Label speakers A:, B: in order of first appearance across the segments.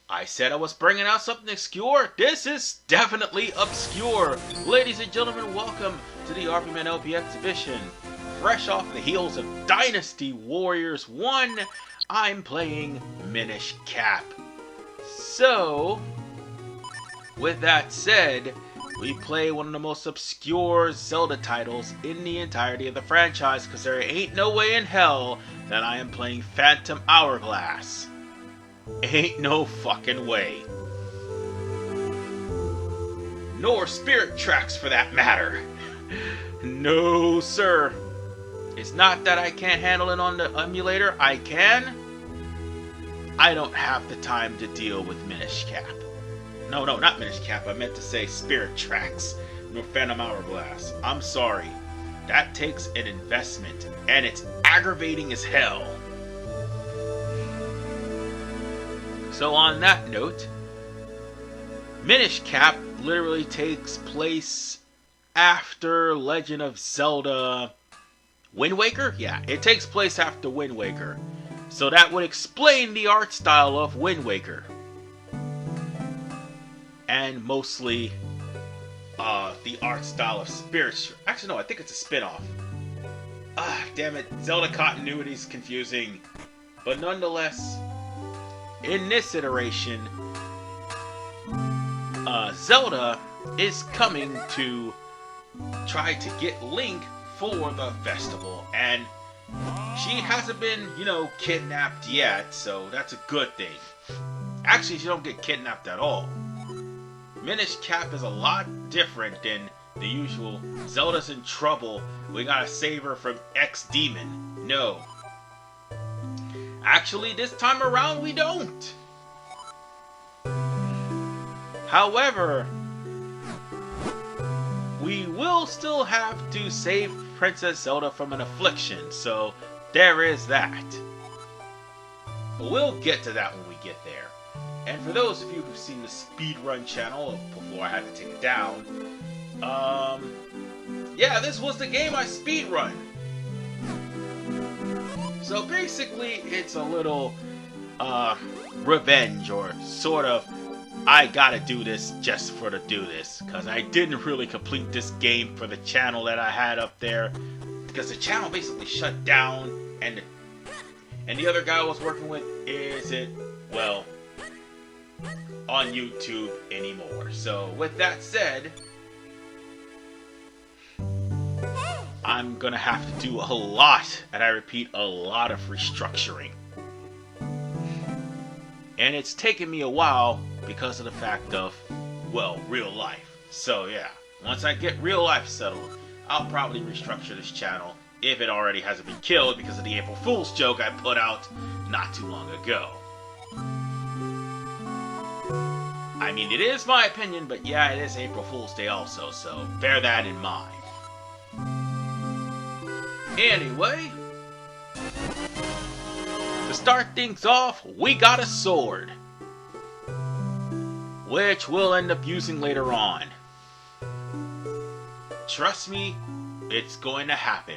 A: I said I was bringing out something obscure. This is definitely obscure. Ladies and gentlemen, welcome to the RVMan LP exhibition. Fresh off the heels of Dynasty Warriors 1, I'm playing Minish Cap. So, with that said, we play one of the most obscure Zelda titles in the entirety of the franchise, because there ain't no way in hell that I am playing Phantom Hourglass. Ain't no fucking way. Nor Spirit Tracks for that matter. No, sir. It's not that I can't handle it on the emulator. I can. I don't have the time to deal with Minish Cap. No, not Minish Cap. I meant to say Spirit Tracks, nor Phantom Hourglass. I'm sorry. That takes an investment, and it's aggravating as hell. So on that note, Minish Cap literally takes place after Legend of Zelda Wind Waker? Yeah, it takes place after Wind Waker. So that would explain the art style of Wind Waker. And mostly the art style of Spirit. Actually, no, I think it's a spin-off. Ah, damn it. Zelda continuity is confusing. But nonetheless, in this iteration, Zelda is coming to try to get Link for the festival. And she hasn't been, kidnapped yet, so that's a good thing. Actually, she don't get kidnapped at all. Minish Cap is a lot different than the usual Zelda's in trouble, we gotta save her from X-Demon. No. Actually, this time around, we don't. However, we will still have to save Princess Zelda from an affliction, so there is that. But we'll get to that when we get there. And for those of you who've seen the speedrun channel before I had to take it down, yeah, this was the game I speedrun. So basically, it's a little revenge, or sort of, I gotta do this just for to do this, because I didn't really complete this game for the channel that I had up there, because the channel basically shut down, and the other guy I was working with isn't, well, on YouTube anymore. So with that said, I'm gonna have to do a lot, and I repeat, a lot of restructuring. And it's taken me a while because of the fact of, well, real life. So yeah, once I get real life settled, I'll probably restructure this channel, if it already hasn't been killed because of the April Fool's joke I put out not too long ago. I mean, it is my opinion, but yeah, it is April Fool's Day also, so bear that in mind. Anyway, to start things off, we got a sword, which we'll end up using later on. Trust me, it's going to happen.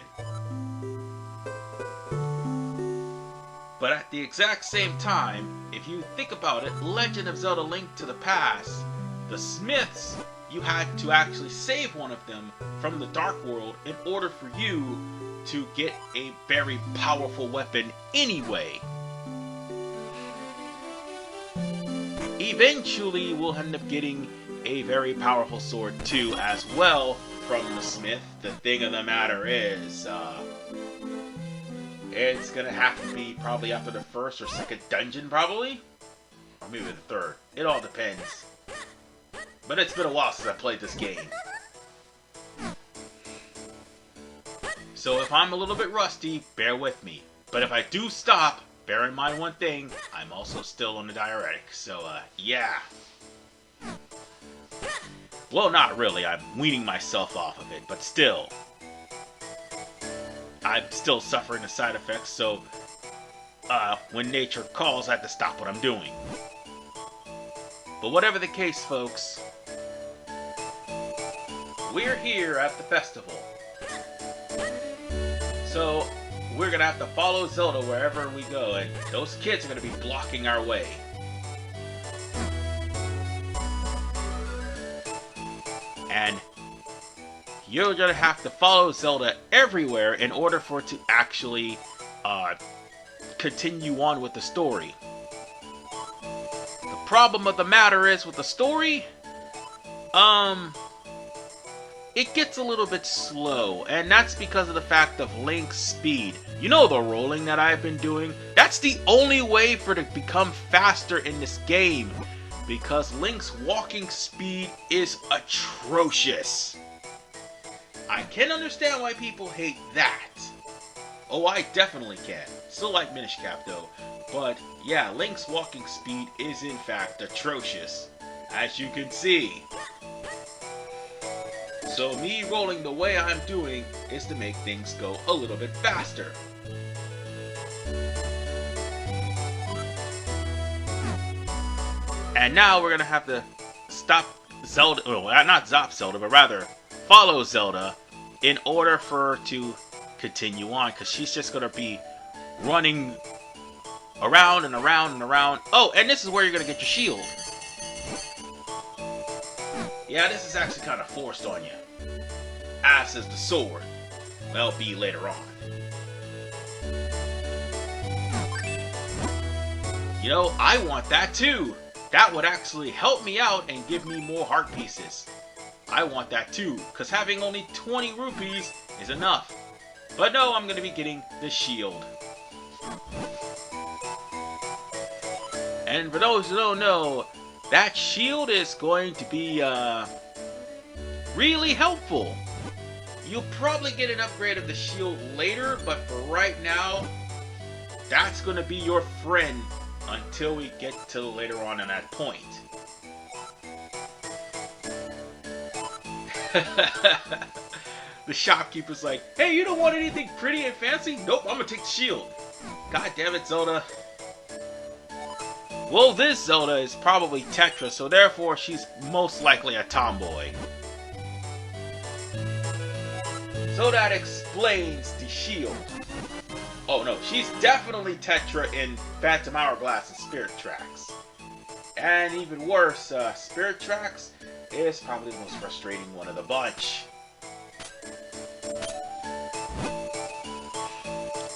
A: But at the exact same time, if you think about it, Legend of Zelda Link to the Past, the Smiths, you had to actually save one of them from the Dark World in order for you to get a very powerful weapon anyway. Eventually, we'll end up getting a very powerful sword too, as well, from the Smith. The thing of the matter is, it's gonna have to be probably after the first or second dungeon, probably? Or maybe the third. It all depends. But it's been a while since I played this game. So if I'm a little bit rusty, bear with me. But if I do stop, bear in mind one thing, I'm also still on the diuretic. So, yeah. Well, not really. I'm weaning myself off of it, but still. I'm still suffering the side effects, so when nature calls, I have to stop what I'm doing. But whatever the case, folks, we're here at the festival. So we're gonna have to follow Zelda wherever we go, and those kids are gonna be blocking our way. And you're gonna have to follow Zelda everywhere in order for it to actually continue on with the story. The problem of the matter is with the story, it gets a little bit slow, and that's because of the fact of Link's speed. You know the rolling that I've been doing? That's the only way for it to become faster in this game, because Link's walking speed is atrocious. I can understand why people hate that. Oh, I definitely can. Still like Minish Cap though. But yeah, Link's walking speed is in fact atrocious, as you can see. So me rolling the way I'm doing is to make things go a little bit faster. And now we're gonna have to stop Zelda, well, not stop Zelda, but rather follow Zelda in order for her to continue on, because she's just gonna be running around and around and around. Oh, and this is where you're gonna get your shield. Yeah, this is actually kind of forced on you. As is the sword. Well, be later on. You know, I want that too. That would actually help me out and give me more heart pieces. I want that too, because having only 20 rupees is enough. But no, I'm going to be getting the shield. And for those who don't know, that shield is going to be really helpful. You'll probably get an upgrade of the shield later, but for right now, that's going to be your friend until we get to later on in that point. The shopkeeper's like, hey, you don't want anything pretty and fancy? Nope, I'm gonna take the shield. God damn it, Zelda. Well, this Zelda is probably Tetra, so therefore she's most likely a tomboy. So that explains the shield. Oh no, she's definitely Tetra in Phantom Hourglass and Spirit Tracks. And even worse, Spirit Tracks is probably the most frustrating one of the bunch.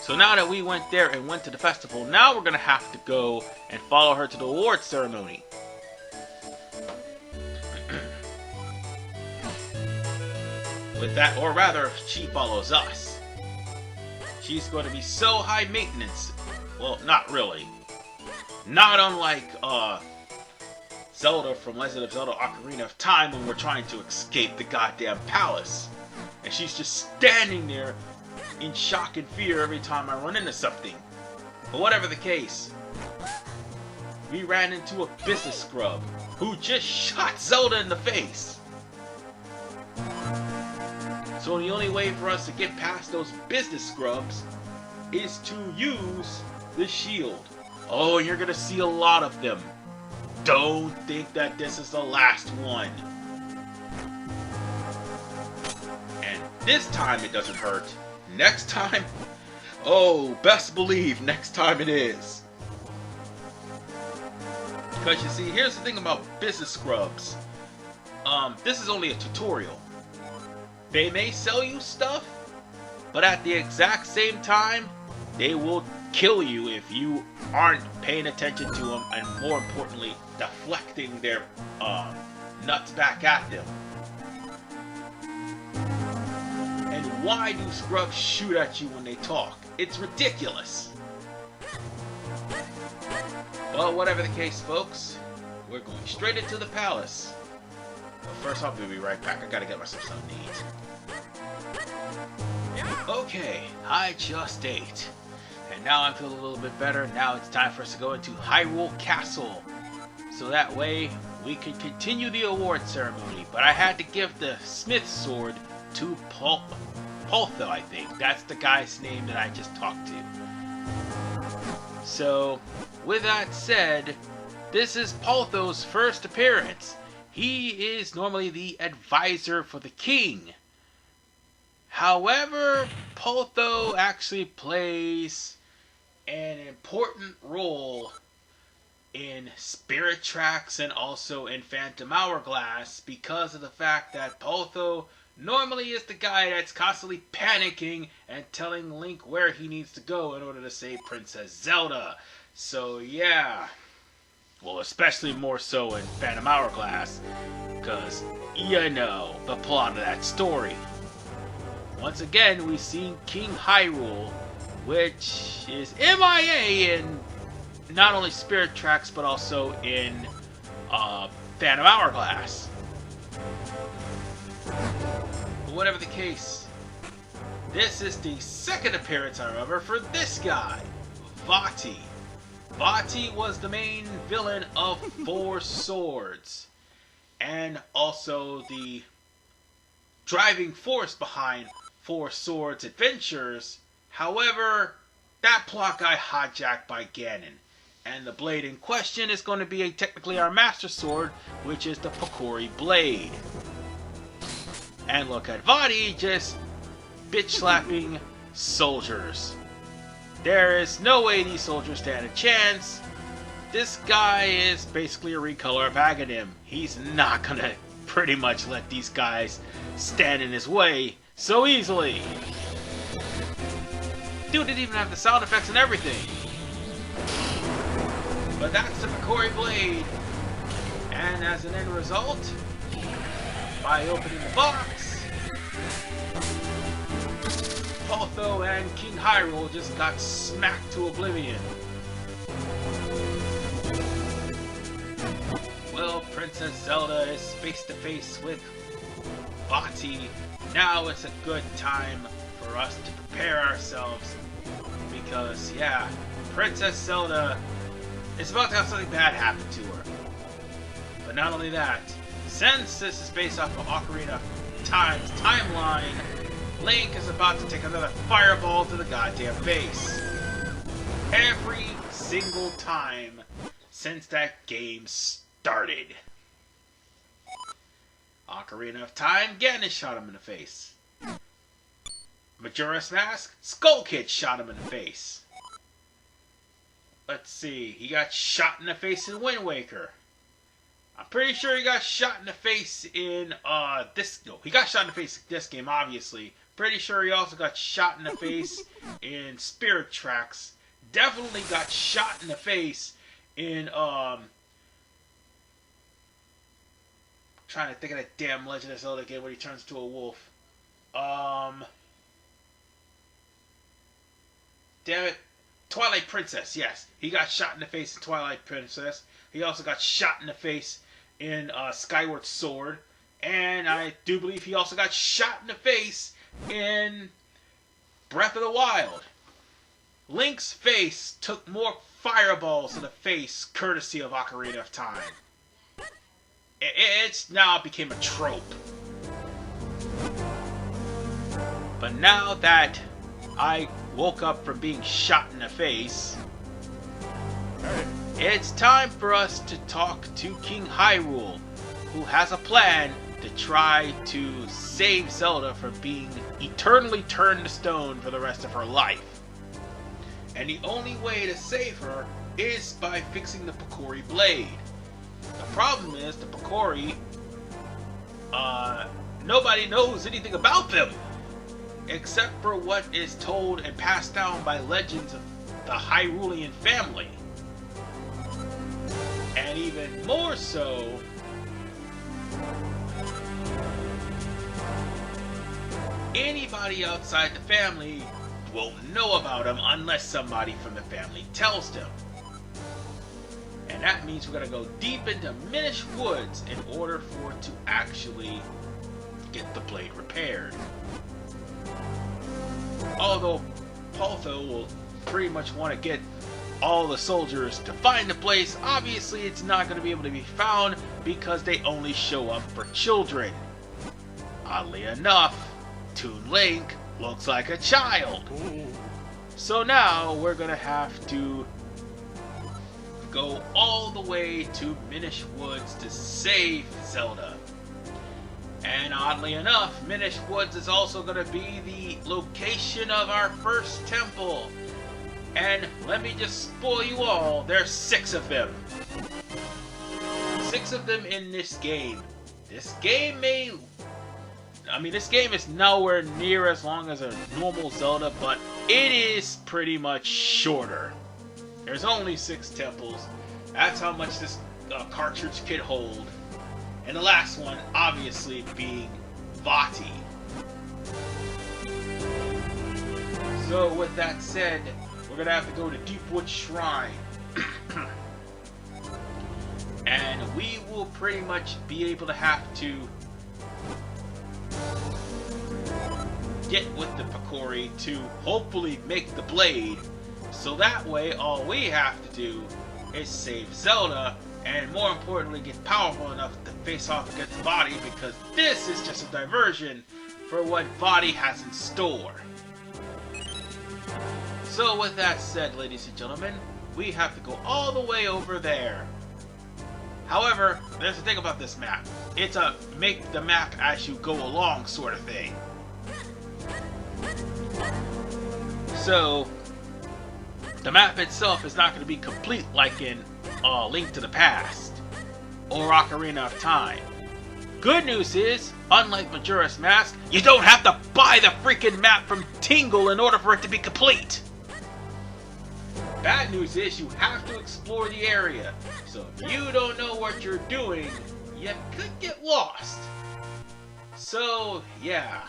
A: So now that we went there and went to the festival, now we're going to have to go and follow her to the award ceremony. With that, or rather, she follows us. She's going to be so high maintenance. Well, not really. Not unlike Zelda from Legend of Zelda Ocarina of Time when we're trying to escape the goddamn palace. And she's just standing there in shock and fear every time I run into something. But whatever the case, we ran into a business scrub who just shot Zelda in the face. So the only way for us to get past those business scrubs is to use the shield. Oh, and you're gonna see a lot of them. Don't think that this is the last one. And this time it doesn't hurt. Next time, oh, best believe next time it is. Because you see, here's the thing about business scrubs. This is only a tutorial. They may sell you stuff, but at the exact same time, they will kill you if you aren't paying attention to them, and more importantly, deflecting their nuts back at them. And why do scrubs shoot at you when they talk? It's ridiculous. Well, whatever the case, folks, we're going straight into the palace. But first, I'll be right back. I gotta get myself something to eat. Okay, I just ate. And now I'm feeling a little bit better. Now it's time for us to go into Hyrule Castle. So that way, we can continue the award ceremony. But I had to give the Smith Sword to Poltho, I think. That's the guy's name that I just talked to. So, with that said, this is Poltho's first appearance. He is normally the advisor for the king. However, Poltho actually plays an important role in Spirit Tracks and also in Phantom Hourglass, because of the fact that Potho normally is the guy that's constantly panicking and telling Link where he needs to go in order to save Princess Zelda. So yeah, well, especially more so in Phantom Hourglass, because you know the plot of that story. Once again, we've seen King Hyrule, which is MIA in not only Spirit Tracks, but also in Phantom Hourglass. But whatever the case, this is the second appearance, however, for this guy, Vaati. Vaati was the main villain of Four Swords, and also the driving force behind Four Swords Adventures. However, that plot got hijacked by Ganon, and the blade in question is going to be technically our Master Sword, which is the Pokori Blade. And look at Vaati just bitch-slapping soldiers. There is no way these soldiers stand a chance. This guy is basically a recolor of Aghanim. He's not gonna pretty much let these guys stand in his way so easily. Dude didn't even have the sound effects and everything. But that's the Pokori Blade. And as an end result, by opening the box, Potho and King Hyrule just got smacked to oblivion. Well, Princess Zelda is face to face with Vaati. Now it's a good time for us to prepare ourselves, because yeah, Princess Zelda is about to have something bad happen to her. But not only that, since this is based off of Ocarina of Time's timeline, Link is about to take another fireball to the goddamn face. Every single time since that game started. Ocarina of Time, Ganon shot him in the face. Majora's Mask, Skull Kid shot him in the face. Let's see, he got shot in the face in Wind Waker. I'm pretty sure he got shot in the face in he got shot in the face in this game, obviously. Pretty sure he also got shot in the face in Spirit Tracks. Definitely got shot in the face in trying to think of that damn Legend of Zelda game where he turns to a wolf. Damn it. Twilight Princess, yes. He got shot in the face in Twilight Princess. He also got shot in the face in Skyward Sword. And I do believe he also got shot in the face in Breath of the Wild. Link's face took more fireballs to the face courtesy of Ocarina of Time. It's now became a trope. But now that I woke up from being shot in the face, it's time for us to talk to King Hyrule, who has a plan to try to save Zelda from being eternally turned to stone for the rest of her life. And the only way to save her is by fixing the Pokori Blade. The problem is the Pokori, nobody knows anything about them, except for what is told and passed down by legends of the Hyrulean family. And even more so, anybody outside the family won't know about them unless somebody from the family tells them. And that means we're going to go deep into Minish Woods in order for it to actually get the blade repaired. Although Potho will pretty much want to get all the soldiers to find the place, obviously it's not going to be able to be found because they only show up for children. Oddly enough, Toon Link looks like a child. So now we're going to have to go all the way to Minish Woods to save Zelda. And oddly enough, Minish Woods is also going to be the location of our first temple. And let me just spoil you all, there's 6 of them. 6 of them in this game. This game this game is nowhere near as long as a normal Zelda, but it is pretty much shorter. There's only 6 temples. That's how much this cartridge could hold. And the last one, obviously, being Vaati. So, with that said, we're gonna have to go to Deepwood Shrine. And we will pretty much be able to have to get with the Pakori to hopefully make the blade. So that way, all we have to do is save Zelda, and more importantly, get powerful enough to face off against Vaati, because this is just a diversion for what Vaati has in store. So with that said, ladies and gentlemen, we have to go all the way over there. However, there's the thing about this map. It's a make the map as you go along sort of thing. So, the map itself is not going to be complete like in Link to the Past or Ocarina of Time. Good news is, unlike Majora's Mask, you don't have to buy the freaking map from Tingle in order for it to be complete. Bad news is you have to explore the area, so if you don't know what you're doing, you could get lost. So, yeah.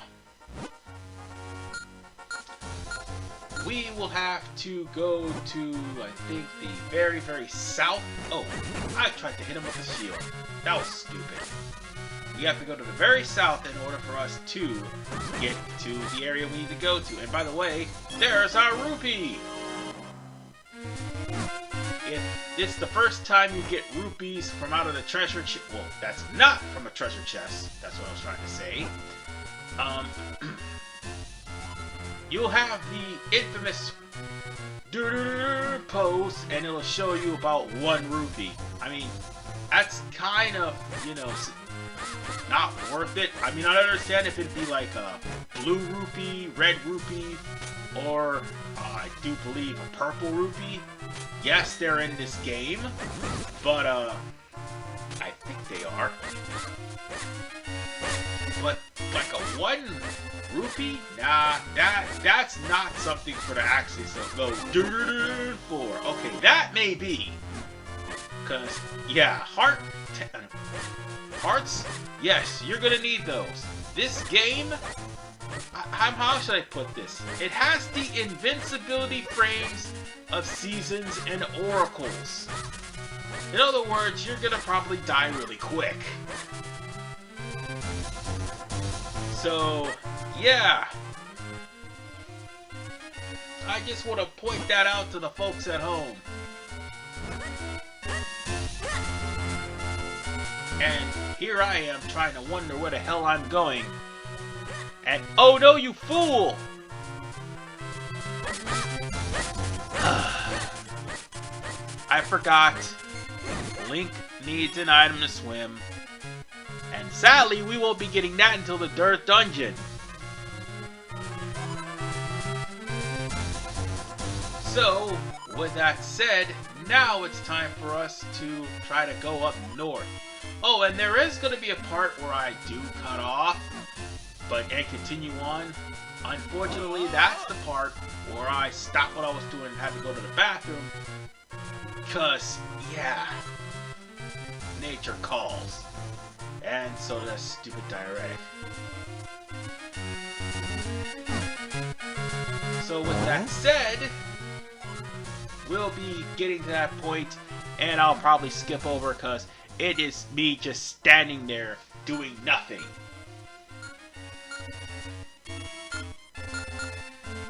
A: We will have to go to, I think, the very, very south. Oh, I tried to hit him with a shield. That was stupid. We have to go to the very south in order for us to get to the area we need to go to. And by the way, there's our rupee! If it's the first time you get rupees from out of the treasure chest, well, that's not from a treasure chest. That's what I was trying to say. You'll have the infamous pose, and it'll show you about 1 rupee. I mean, that's kind of, not worth it. I mean, I understand if it'd be like a blue rupee, red rupee, or I do believe a purple rupee. Yes, they're in this game, but I think they are. But like a 1 rupee? Nah, that's not something for the actually go for. Okay, that may be. Cause yeah, hearts? Yes, you're gonna need those. This game, how should I put this? It has the invincibility frames of seasons and oracles. In other words, you're gonna probably die really quick. So, yeah. I just want to point that out to the folks at home. And here I am trying to wonder where the hell I'm going. And oh no, you fool! I forgot. Link needs an item to swim. And sadly, we won't be getting that until the 3rd dungeon. So, with that said, now it's time for us to try to go up north. Oh, and there is going to be a part where I do cut off, and continue on. Unfortunately, that's the part where I stopped what I was doing and had to go to the bathroom. Because, yeah, nature calls. And so does stupid diuretic. So with that said, we'll be getting to that point, and I'll probably skip over because it is me just standing there doing nothing.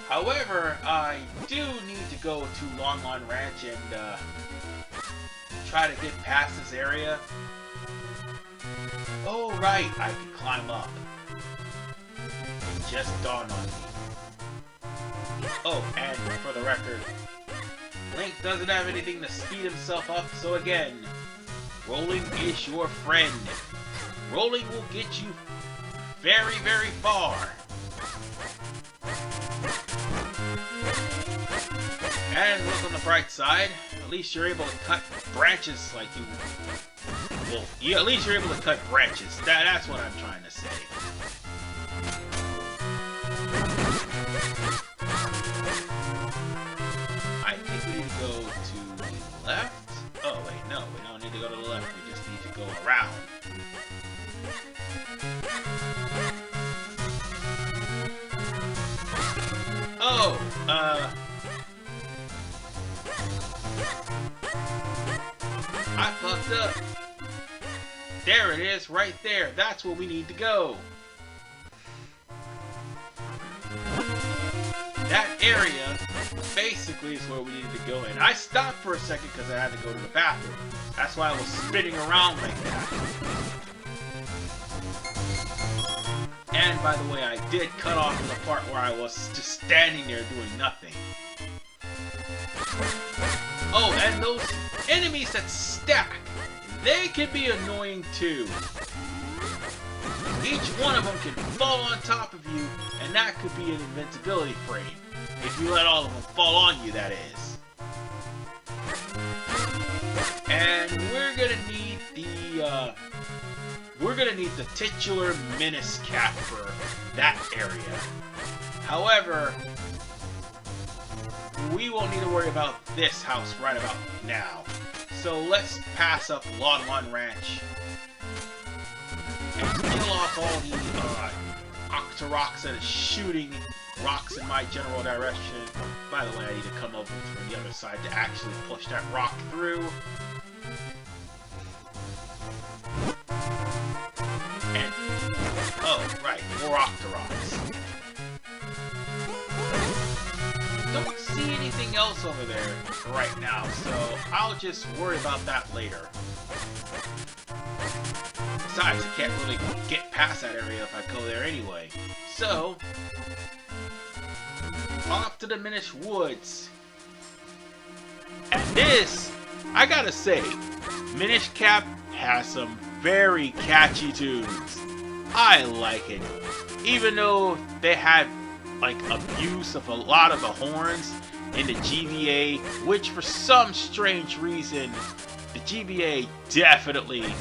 A: However, I do need to go to Lon Ranch and try to get past this area. Oh right, I can climb up. It just dawned on me. Oh, and for the record, Link doesn't have anything to speed himself up, so again, rolling is your friend. Rolling will get you very, very far. And look on the bright side, at least you're able to cut branches like you... Well, at least you're able to cut branches. That's what I'm trying to say. I think we need to go to the left. Oh, wait, no, we don't need to go to the left. We just need to go around. Oh, I fucked up. There it is, right there. That's where we need to go. That area basically is where we needed to go. And I stopped for a second because I had to go to the bathroom. That's why I was spinning around like that. And by the way, I did cut off in the part where I was just standing there doing nothing. Oh, and those enemies that stack, they can be annoying too. Each one of them can fall on top of you, and that could be an invincibility frame. If you let all of them fall on you, that is. And we're gonna need the titular menace cap for that area. However, we won't need to worry about this house right about now. So let's pass up Lot 1 Ranch and kill off all the Octoroks that is shooting rocks in my general direction. By the way, I need to come over from the other side to actually push that rock through. And, oh, right, more Octoroks. Don't see anything else over there right now, so I'll just worry about that later. Besides, I can't really get past that area if I go there anyway. So, off to the Minish Woods. And this, I gotta say, Minish Cap has some very catchy tunes. I like it. Even though they had like abuse of a lot of the horns in the GBA, which for some strange reason, the GBA definitely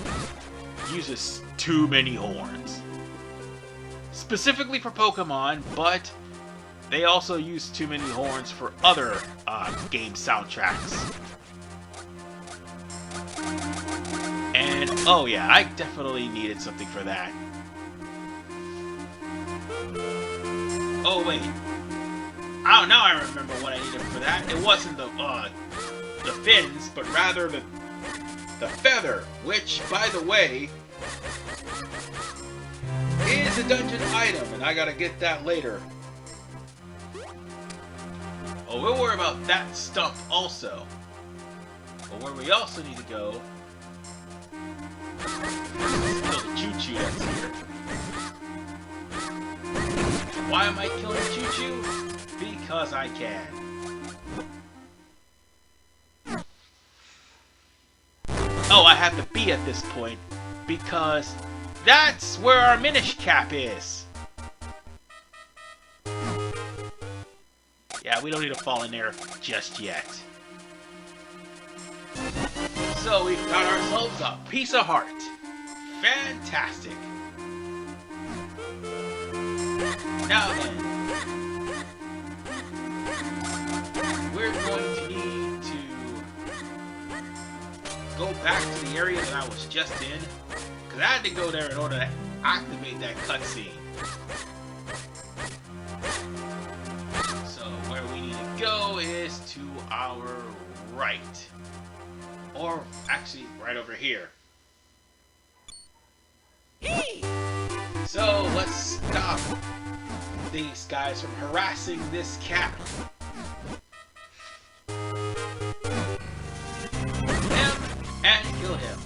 A: uses too many horns. Specifically for Pokemon, but they also use too many horns for other game soundtracks. And, oh yeah, I definitely needed something for that. Oh wait. Oh, now I remember what I needed for that. It wasn't the fins, but rather the feather, which, by the way, is a dungeon item, and I gotta get that later. Oh, we'll worry about that stump also. But where we also need to go is kill the Choo-Choo that's here. Why am I killing Choo-Choo? Because I can. Oh, I have to be at this point because that's where our Minish Cap is. Yeah, we don't need to fall in there just yet. So we've got ourselves a piece of heart. Fantastic. Now then, we're going to need to go back to the area that I was just in, because I had to go there in order to activate that cutscene. So where we need to go is to our right. Or actually right over here. So let's stop these guys from harassing this cat. Him and kill him.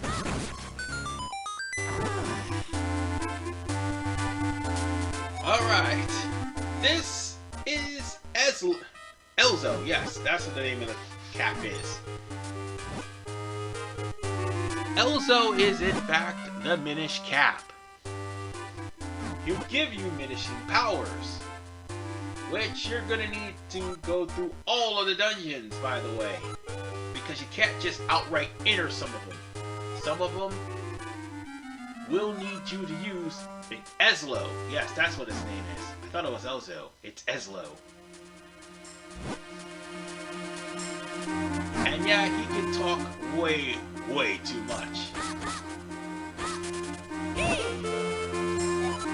A: Alright. This is Elzo. Yes, that's what the name of the cap is. Elzo is in fact the Minish Cap. He'll give you minishing powers. which you're going to need to go through all of the dungeons, by the way, because you can't just outright enter some of them. Some of them will need you to use an Ezlo. Yes, that's what his name is. I thought it was Elzo. It's Ezlo. And yeah, he can talk way too much.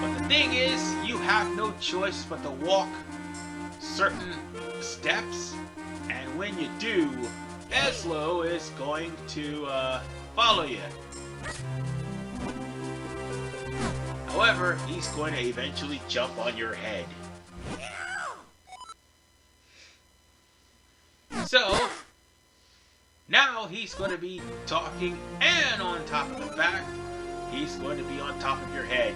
A: But the thing is, you have no choice but to walk certain steps, and when you do, Ezlo is going to follow you. However, he's going to eventually jump on your head. So, now he's going to be talking, and on top of the fact, he's going to be on top of your head.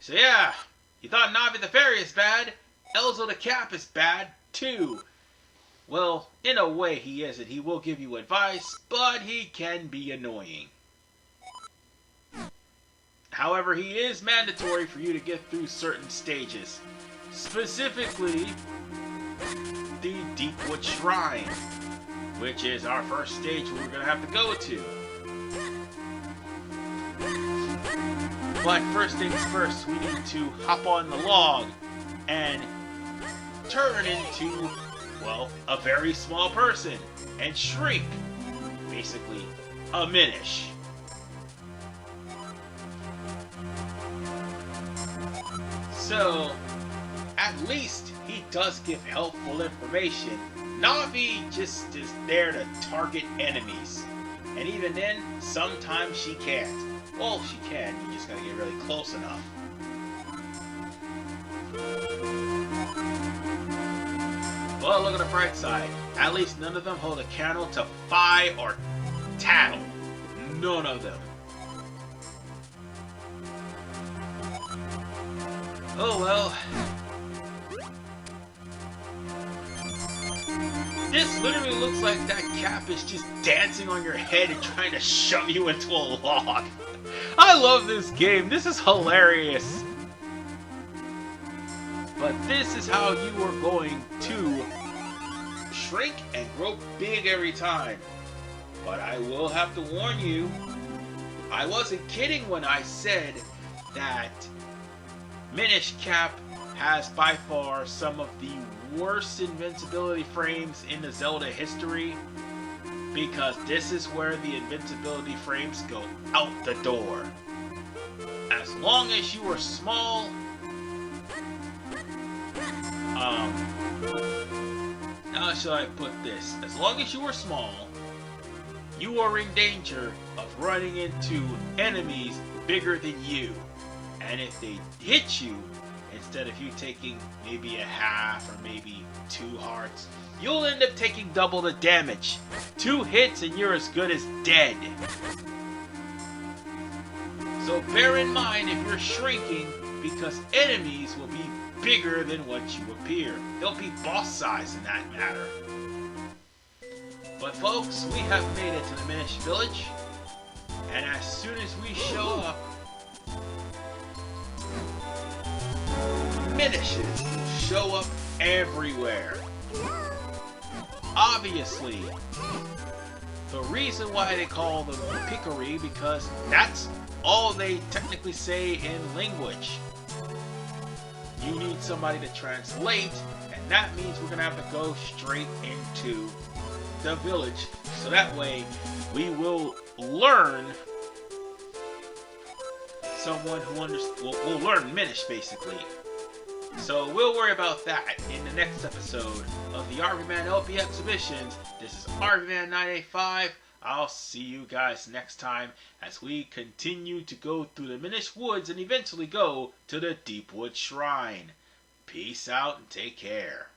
A: So yeah, you thought Navi the Fairy is bad, Elzo the Cap is bad too. Well, in a way he isn't. He will give you advice, but he can be annoying. However, he is mandatory for you to get through certain stages. Specifically, the Deepwood Shrine, which is our first stage we're going to have to go to. But first things first, we need to hop on the log and turn into, well, a very small person and shrink. Basically, a Minish. So, at least he does give helpful information. Navi just is there to target enemies. And even then, sometimes she can't. Well, she can, you just gotta get really close enough. Well, look at the bright side. At least none of them hold a candle to Fi or Tattle. None of them. Oh well. This literally looks like that cap is just dancing on your head and trying to shove you into a log. I love this game. This is hilarious. But this is how you are going to shrink and grow big every time. But I will have to warn you, I wasn't kidding when I said that Minish Cap has by far some of the worst invincibility frames in the Zelda history, because this is where the invincibility frames go out the door. As long as you are small, how shall I put this? As long as you are small, you are in danger of running into enemies bigger than you. And if they hit you, instead of you taking maybe a half or maybe 2 hearts, you'll end up taking double the damage. 2 hits and you're as good as dead. So bear in mind if you're shrinking, because enemies will be bigger than what you appear. They'll be boss size in that matter. But folks, we have made it to the Minish Village, and as soon as we show up, Minishes will show up everywhere. Obviously, the reason why they call them Pickery, because that's all they technically say in language. You need somebody to translate, and that means we're going to have to go straight into the village, so that way we will learn someone who we'll learn Minish, basically. So we'll worry about that in the next episode of the RVMan LP Exhibitions. This is RVMan 985. I'll see you guys next time as we continue to go through the Minish Woods and eventually go to the Deepwood Shrine. Peace out and take care.